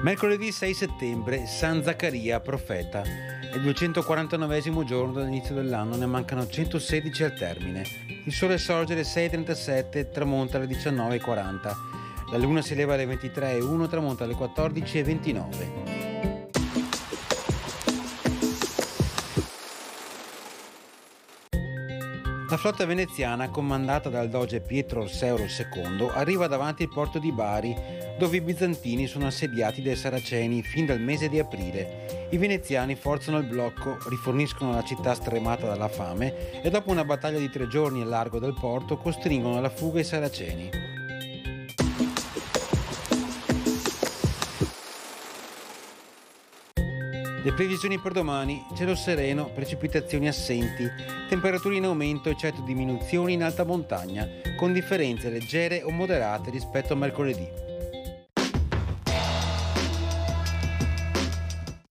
Mercoledì 6 settembre, San Zaccaria, profeta. È il 249esimo giorno dall'inizio dell'anno, ne mancano 116 al termine. Il sole sorge alle 6:37, tramonta alle 19:40. La luna si leva alle 23:01, tramonta alle 14:29. La flotta veneziana, comandata dal doge Pietro Orseolo II, arriva davanti il porto di Bari, dove i bizantini sono assediati dai saraceni fin dal mese di aprile. I veneziani forzano il blocco, riforniscono la città stremata dalla fame e dopo una battaglia di 3 giorni al largo del porto costringono alla fuga i saraceni. Le previsioni per domani: cielo sereno, precipitazioni assenti, temperature in aumento eccetto diminuzioni in alta montagna, con differenze leggere o moderate rispetto a mercoledì.